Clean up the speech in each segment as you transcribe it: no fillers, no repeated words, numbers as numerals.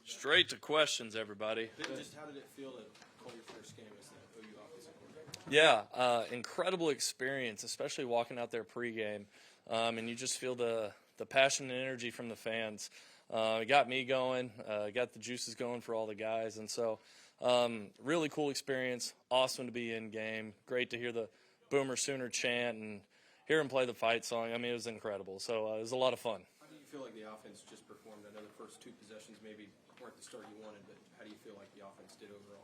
Straight to questions, everybody. Just how did it feel to call your first game as the OU offensive coordinator? Yeah, incredible experience, especially walking out there pregame, and you just feel the passion and energy from the fans. It got me going, got the juices going for all the guys, and so really cool experience. Awesome to be in game. Great to hear the Boomer Sooner chant and hear him play the fight song. I mean, it was incredible. So it was a lot of fun. How do you feel like the offense just performed? I know the first two possessions maybe weren't the start you wanted, but how do you feel like the offense did overall?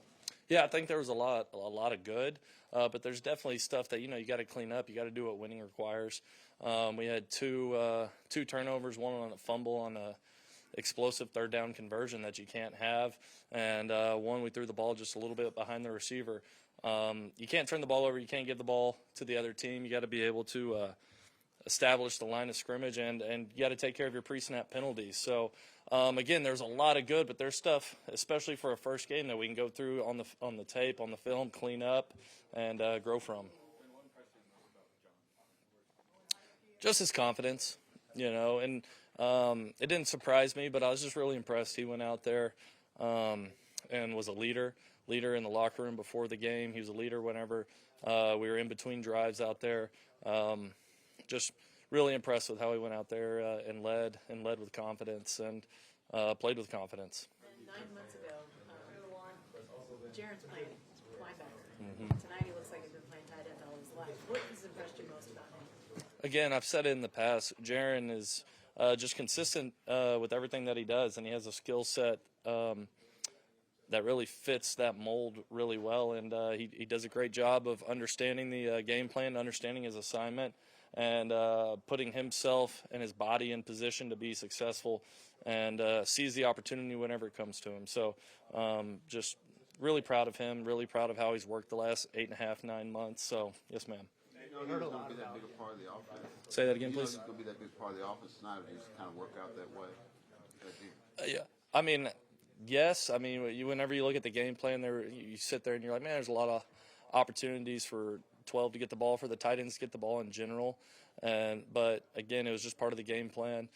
Yeah, I think there was a lot of good, but there's definitely stuff that you got to clean up. You got to do what winning requires. We had two turnovers, one on a fumble on a explosive third down conversion that you can't have, and one we threw the ball just a little bit behind the receiver. You can't turn the ball over. You can't give the ball to the other team. You got to be able to establish the line of scrimmage, and you got to take care of your pre-snap penalties. So again, there's a lot of good, but there's stuff, especially for a first game, that we can go through on the tape, on the film, clean up, and grow from. Just his confidence, and it didn't surprise me, but I was just really impressed. He went out there and was a leader in the locker room before the game. He was a leader whenever we were in between drives out there. Just really impressed with how he went out there and led with confidence and played with confidence. And 9 months ago, Jaren's playing linebacker. Tonight he looks like he's been playing tight end all his life. What has impressed you most about him? Again, I've said it in the past, Jaren is just consistent with everything that he does, and he has a skill set that really fits that mold really well, and he does a great job of understanding the game plan, understanding his assignment, and putting himself and his body in position to be successful, and sees the opportunity whenever it comes to him. So just really proud of him, really proud of how he's worked the last 8.5, 9 months. So, yes, ma'am. He's going to be that big a part of the offense. Say that again, please. He's going to be that big part of the offense tonight, or just kind of work out that way? Yeah, I mean, yes. I mean, whenever you look at the game plan, you sit there and you're like, man, there's a lot of opportunities for 12 to get the ball, for the tight ends to get the ball in general. But again, it was just part of the game plan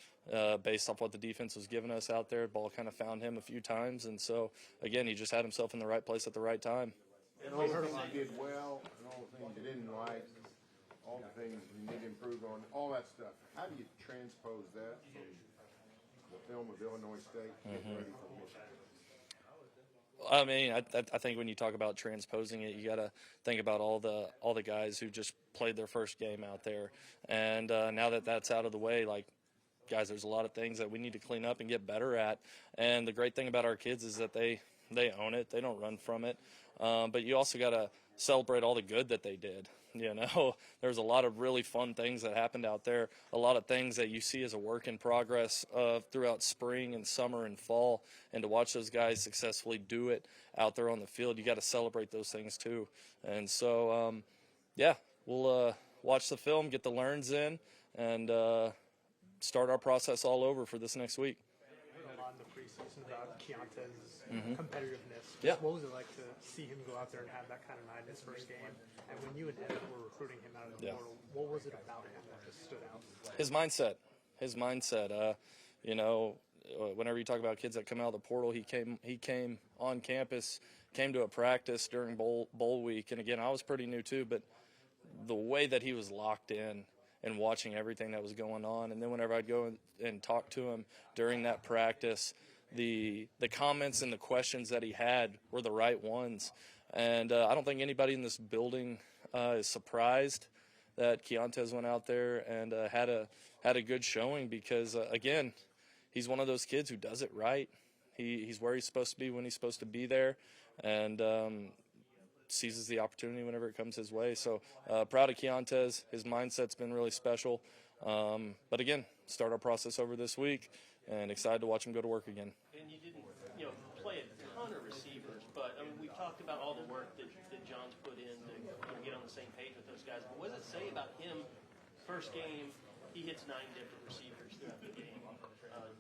based off what the defense was giving us out there. The ball kind of found him a few times, and so again, he just had himself in the right place at the right time. And all the things you did well, and all the things you didn't like, all the things you need to improve on, all that stuff. How do you transpose that from the film of Illinois State to get ready for Michigan? I mean, I think when you talk about transposing it, you got to think about all the guys who just played their first game out there, and now that that's out of the way, like, guys, there's a lot of things that we need to clean up and get better at. And the great thing about our kids is that they own it, they don't run from it. But you also got to celebrate all the good that they did. There's a lot of really fun things that happened out there, a lot of things that you see as a work in progress throughout spring and summer and fall, and to watch those guys successfully do it out there on the field, you got to celebrate those things too. And so, we'll watch the film, get the learns in, and start our process all over for this next week. A lot in the preseason about Keontae's competitiveness. Yeah. What was it like to see him go out there and have that kind of night in his first game? And when you and Evan were recruiting him out of the portal, what was it about him that just stood out? His mindset. Whenever you talk about kids that come out of the portal, he came on campus, came to a practice during bowl week, and again, I was pretty new too, but the way that he was locked in and watching everything that was going on, and then whenever I'd go and talk to him during that practice, the comments and the questions that he had were the right ones. And I don't think anybody in this building is surprised that Keontae went out there and had a good showing, because again, he's one of those kids who does it right. He's where he's supposed to be when he's supposed to be there, and seizes the opportunity whenever it comes his way. So proud of Keontae. His mindset's been really special. But again, start our process over this week, and excited to watch him go to work again. And you didn't, play a ton of receivers, but I mean, we've talked about all the work that John's put in to get on the same page with those guys. But what does it say about him? First game, he hits 9 different receivers throughout the game.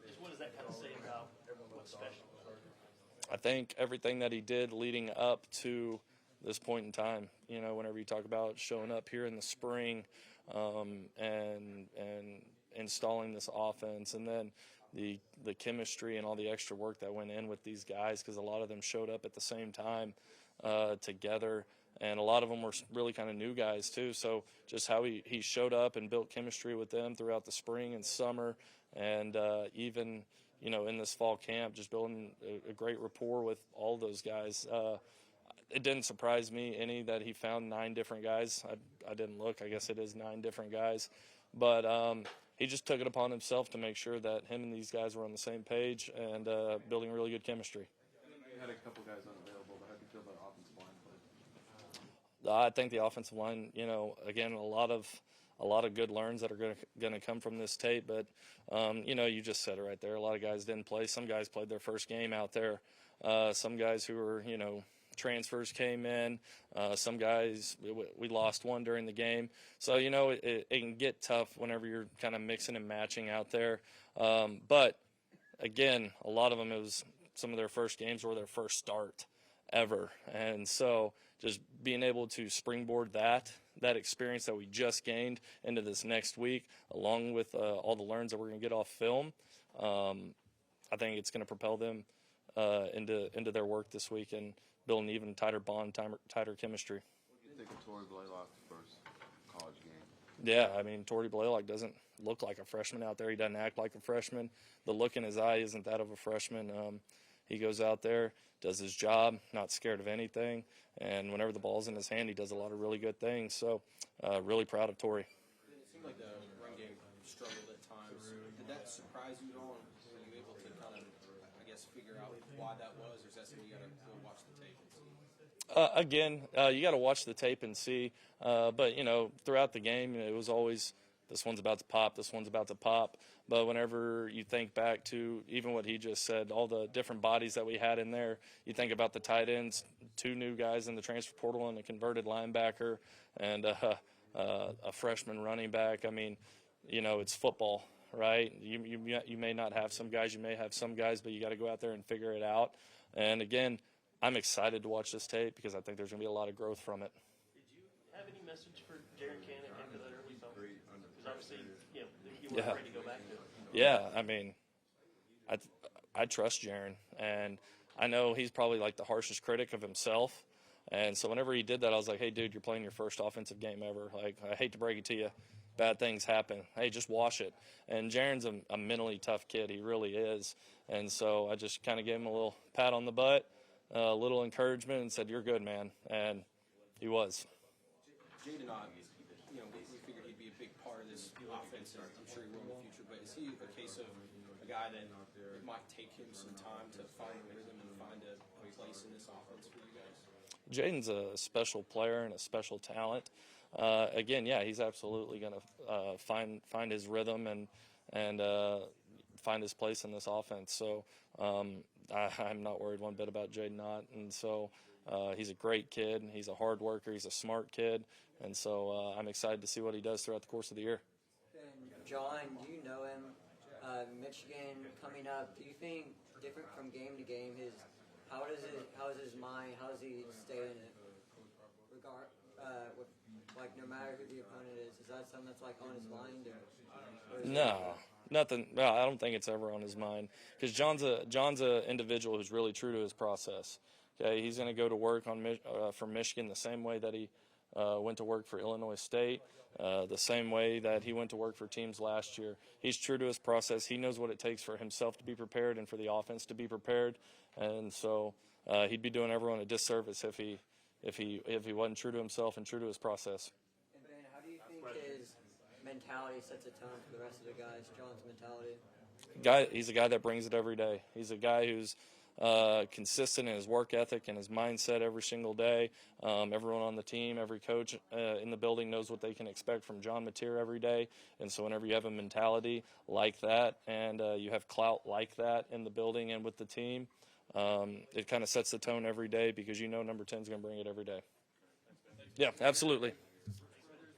Just what does that kind of say about what's special? I think everything that he did leading up to this point in time, whenever you talk about showing up here in the spring and installing this offense, and then the chemistry and all the extra work that went in with these guys, because a lot of them showed up at the same time together, and a lot of them were really kind of new guys too. So just how he showed up and built chemistry with them throughout the spring and summer, and even in this fall camp, just building a great rapport with all those guys. It didn't surprise me any that he found 9 different guys. I didn't look. I guess it is 9 different guys. But he just took it upon himself to make sure that him and these guys were on the same page and building really good chemistry. You had a couple guys unavailable, but how do you feel about offensive line play? I think the offensive line, again, a lot of good learns that are going to come from this tape. But, you just said it right there. A lot of guys didn't play. Some guys played their first game out there. Some guys who were, transfers came in. Some guys, we lost one during the game. So, it can get tough whenever you're kind of mixing and matching out there. But, again, a lot of them, it was some of their first games or their first start ever. And so just being able to springboard that experience that we just gained into this next week, along with all the learns that we're going to get off film, I think it's going to propel them into their work this week and build an even tighter bond, tighter chemistry. What do you think of Torrey Blaylock's first college game? Yeah, I mean, Torrey Blaylock doesn't look like a freshman out there. He doesn't act like a freshman. The look in his eye isn't that of a freshman. He goes out there, does his job, not scared of anything, and whenever the ball's in his hand, he does a lot of really good things. So, really proud of Torrey. It seemed like the run game struggled at times. Did that surprise you at all? Were you able to kind of, figure out why that was, or is that something you got to go watch the tape and see? Again, you got to watch the tape and see. But, throughout the game, it was always this one's about to pop, this one's about to pop. But whenever you think back to even what he just said, all the different bodies that we had in there, you think about the tight ends, 2 new guys in the transfer portal and a converted linebacker and a freshman running back. I mean, it's football, right? You may not have some guys, you may have some guys, but you got to go out there and figure it out. And, again, I'm excited to watch this tape because I think there's going to be a lot of growth from it. Did you have any message for Jaron Cannon after that early film? Because obviously, you weren't ready to go back to it. Yeah, I mean, I trust Jaron, and I know he's probably like the harshest critic of himself. And so whenever he did that, I was like, hey, dude, you're playing your first offensive game ever. Like, I hate to break it to you. Bad things happen. Hey, just wash it. And Jaron's a mentally tough kid. He really is. And so I just kind of gave him a little pat on the butt, a little encouragement, and said, you're good, man. And he was. Jaden Ott, we figured he'd be a big part of this offense, and I'm sure he will in the future. But is he a case of a guy that it might take him some time to find a rhythm and find a place in this offense for you guys? Jaden's a special player and a special talent. Again, yeah, he's absolutely going to find his rhythm and find his place in this offense. So I'm not worried one bit about Jaden Ott. And so he's a great kid. He's a hard worker. He's a smart kid. And so I'm excited to see what he does throughout the course of the year. And John, you know him. Michigan coming up. Do you think different from game to game? How is his mind? How does he stay in it? No matter who the opponent is that something that's on his mind? No, nothing. No, I don't think it's ever on his mind because John's a individual who's really true to his process. Okay, he's going to go to work for Michigan the same way that he went to work for Illinois State, the same way that he went to work for teams last year. He's true to his process. He knows what it takes for himself to be prepared and for the offense to be prepared. And so he'd be doing everyone a disservice if he wasn't true to himself and true to his process. And Ben, how do you think his mentality sets a tone for the rest of the guys? John's mentality. He's a guy that brings it every day. He's a guy who's consistent in his work ethic and his mindset every single day. Everyone on the team, every coach in the building knows what they can expect from John Mateer every day. And so whenever you have a mentality like that and you have clout like that in the building and with the team, it kind of sets the tone every day because number 10 is going to bring it every day. Yeah, absolutely.